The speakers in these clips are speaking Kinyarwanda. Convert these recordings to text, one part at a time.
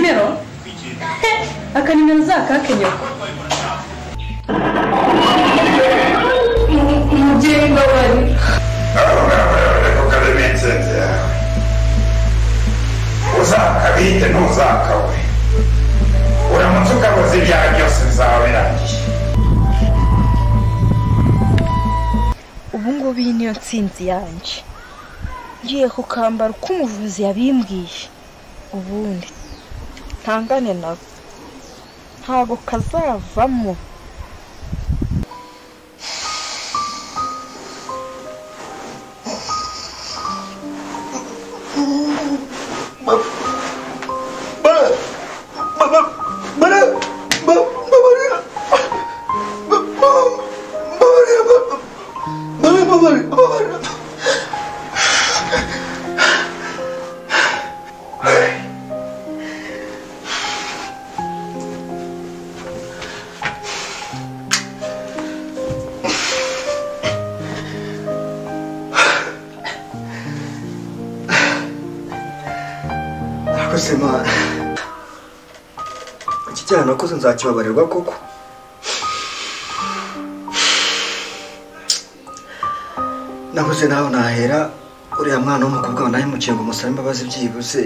nimero akanimero zakake nyoko umubyeyi mbabari ukaremenze uzakabite ntuzakawe uramutse ukabuze ibyaha byose bizaba birangiye. ubu ngubu iyi niyo nsinzi yanjye ngiye kukambara uko umuvuzi yabimbwiye ubundi ntangane nabo ntago kazavamo. Sema iki cyane nakoze nzakibabarirwa koko. Nabuze naho nahera uriya mwana w'umukobwa wanayimukiye ngo musabe imbabazi byibuze.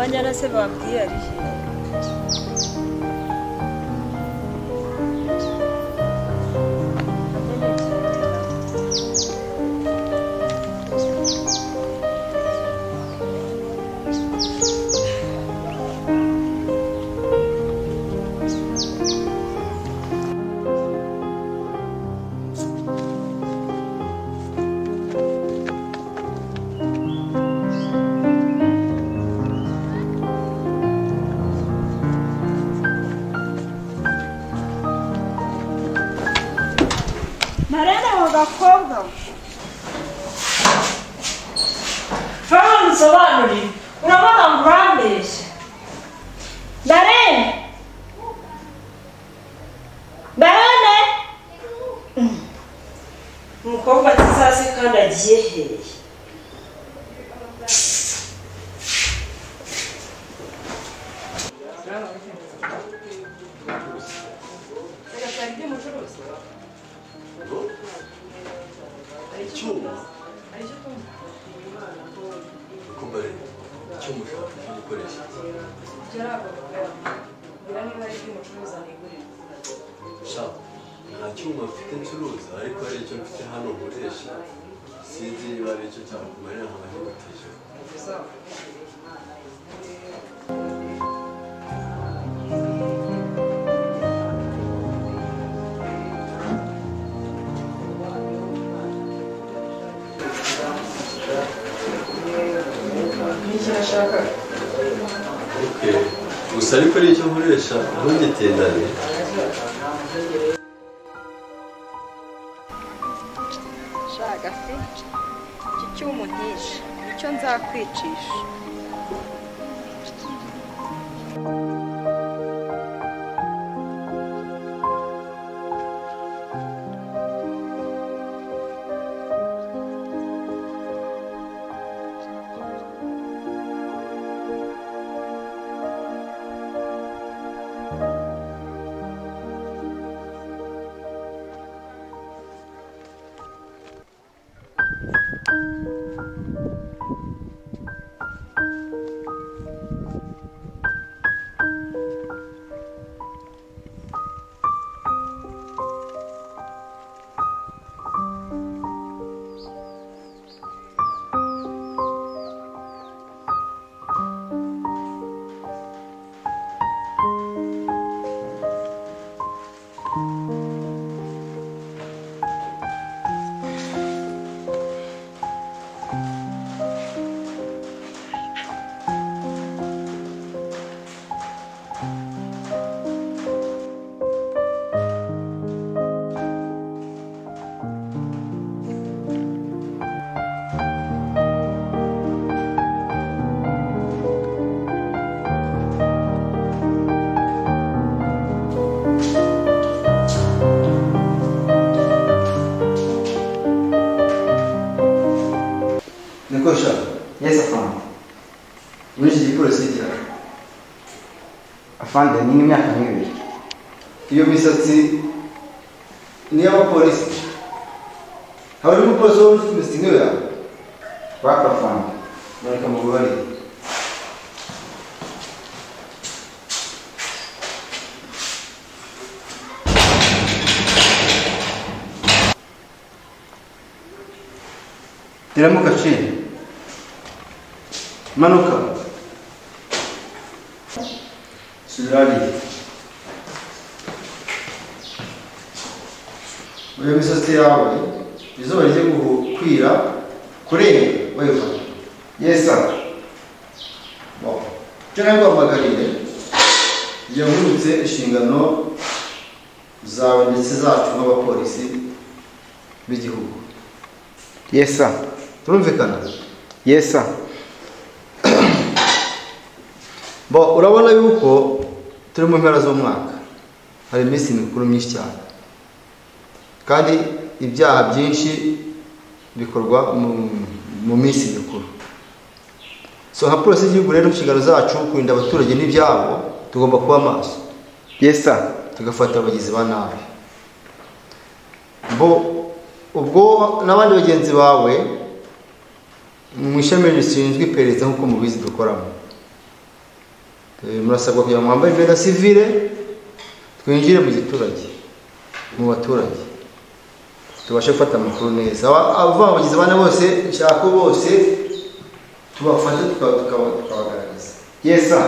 abanyana se babwiye ari bakobwa Fama nsobanurire urabona ngo urambeshye Darene umukobwa atazase kandi agiye hehe cyuma mfite ncuruza ariko hari icyo mfite hano nkoresha sinzi niba ari icyo cyakumarira nkaba ntibatishyura gusa ariko ari icyo nkoresha ntugitindane Shagafi iki cyuma ntisha nicyo nzakwicisha muri iki gipolisi cyane afande ni nk'imyaka nk'ibiri. iyo misatsi ni y'abapolisi haba ari umupolisi wo ufite imisatsi nk'iyo yawe Wako afande. mureka mubabarire teramuka chini manuka subirali uyo misatsi yawe izuba rijye gukwira kurenga bayifata Yes sir. bon cyangwa guhamagarire igihe wungutse inshingano zawe ndetse zacu nk'abapolisi b'igihugu. Yes sir. Turumvikana? Yes sir. Bo urabona yuko turi mu mpera z'umwaka hari iminsi mikuru myinshi cyane kandi ibyaha byinshi bikorwa mu minsi mikuru. So nka polisi y'igihugu rero inshingano zacu kurinda abaturage n'ibyabo tugomba kuba maso. Yes sir. Tugafata abagizi ba nabi. Bo ubwo n'abandi bagenzi bawe mu ishami rishinzwe iperereza nk'uko mubizi dukoramo. Murasabwa kugira ngo mwambaye imyenda civile twinjire mu giturage mu baturage tubashe gufata amakuru neza. Abava bagize bane bose nshaka bose tubafate tukabagaragaza. Yes sir.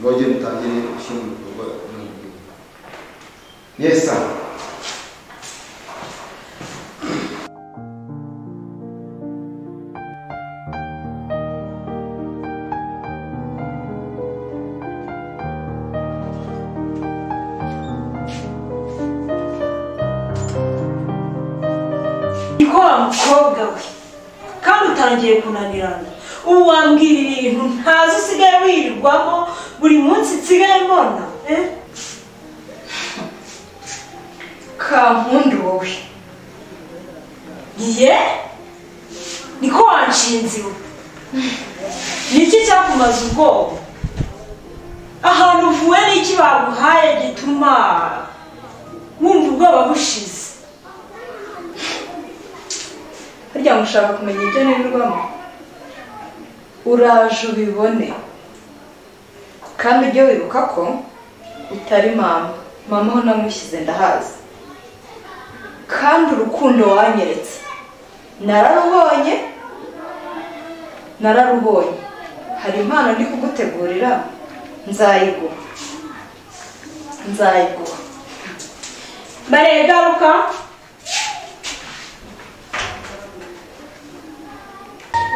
Ngoje mutangire ishimwe bikorwa n'umubiri. Yes sir. Niko wa mukobwa we kandi utangiye kunanirana ubu wambwira ibintu ntazi usigaye wirirwamo buri munsi nsigaye mbona Kampundu wowe ye niko wanshinze ubu niki cyakumaze ubwoba ahantu uvuye n'iki baguhaye gituma wumva ubwoba bushize harya mushaka kumenya ibyo nirirwamo uraje ubibone kandi ujye wibuka ko utari mama ho namushyize ndahazi kandi urukundo wanyeretse nararubonye hari impano ndi kugutegurira nzayiguha baregaruka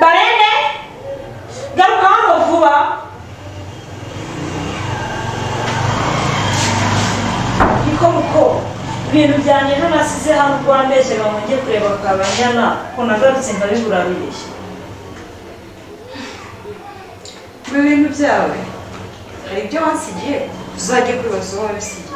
Barene garuka hano vuba niko muko ibintu byanjye ejo nasize hano ubwo wambeshye ngo njye kureba kabanyana ko nagarutse nkabibura birishye mu bintu byawe hari ibyo wansigiye uzajye kwibaza uwo wabisigiye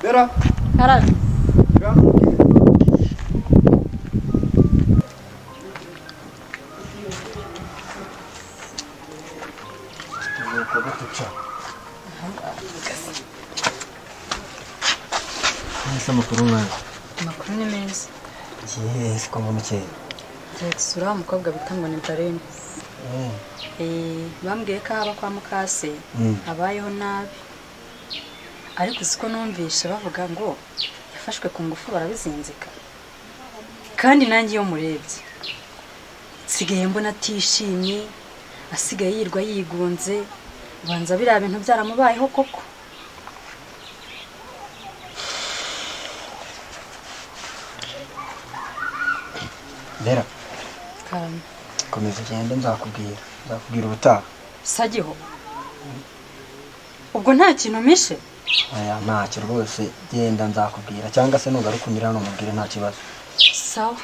Bera Karabi. Amakuru mwana. Amakuru ni meza. Yes, kwa mukeye. Sura umukobwa bita ngo ni Barene. Bambwiye ko aba kwa mukase abayeho nabi. Ariko siko numvisha bavuga ngo yafashwe ku ngufu barabizinzika. Kandi nanjye iyo murebye sigaye mbona atishimye asigaye yirwa yigunze banza biriya bintu byaramubayeho koko. Bera. Karame. Komeza ugende nzakubwira ubutaha. Sagiho. Ubwo nta kintu mishe? Aya ntacyo rwose genda nzakubwira cyangwa se nugaruka unyira hano mubwire nta kibazo. Sawa.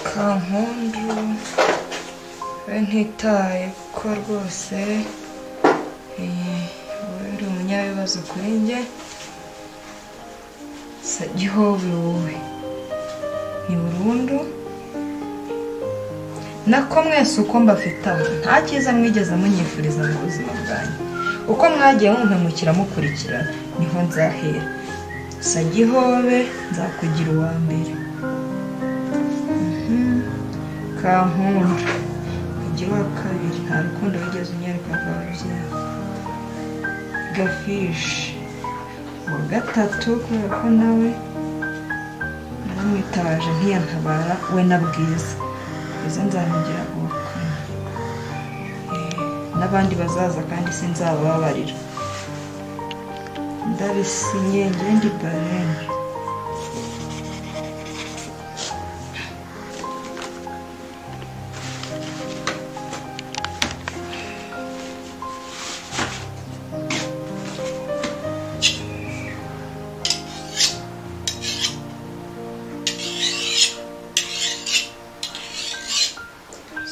Kankundu we ntitaye ko rwose uri umunyabibazo kuri njye Sagihobe wowe ni burundu nako mwese uko mbafitaho nta cyiza mwigeze munyifuriza mu buzima bwanyu uko mwagiye mumpemukira mukurikira niho nzahera Sagihobe nzakugira uwa mbere Kankundu ugira uwa kabiri nta rukundo wigeze unyereka rw'ababyeyi Gafishi uwa gatatu kubera ko nawe naramwitabaje ntiyantabara we na Bwiza Bwiza nzamugira uwa kane n'abandi bazaza kandi sinzababarira ndabisinye ngende barenge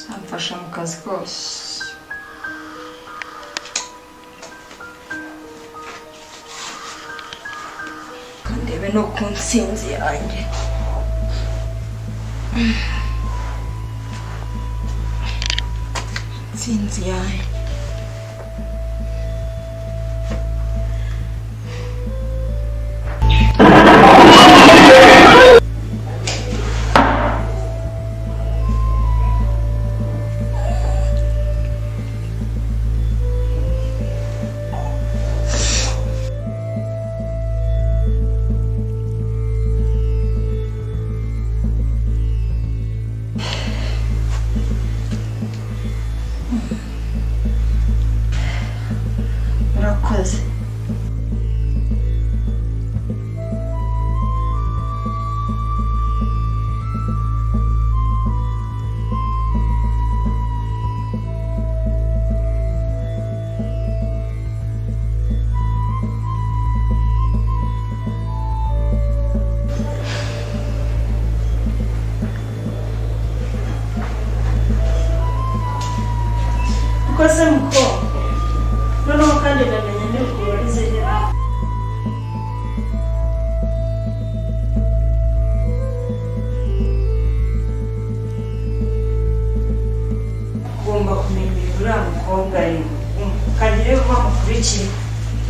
samfasha mu kazi kose kandebe no ku ntsinzi yanjye ntsinzi yanjye urakoze ukoze mukobwa noneho kandi ndamenya n'ubwo warizera ugomba kumenya uriya mukobwa rero kandi rero bamukurikiye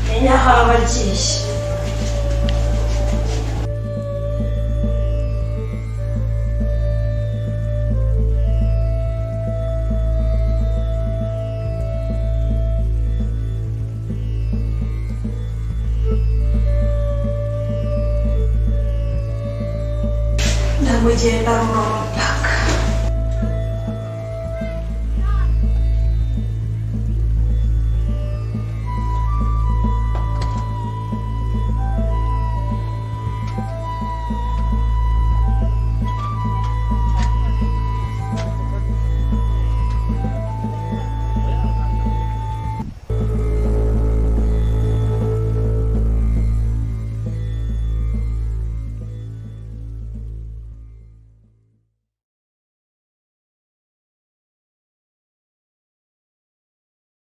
menya aho aba agiye ndamugenda mu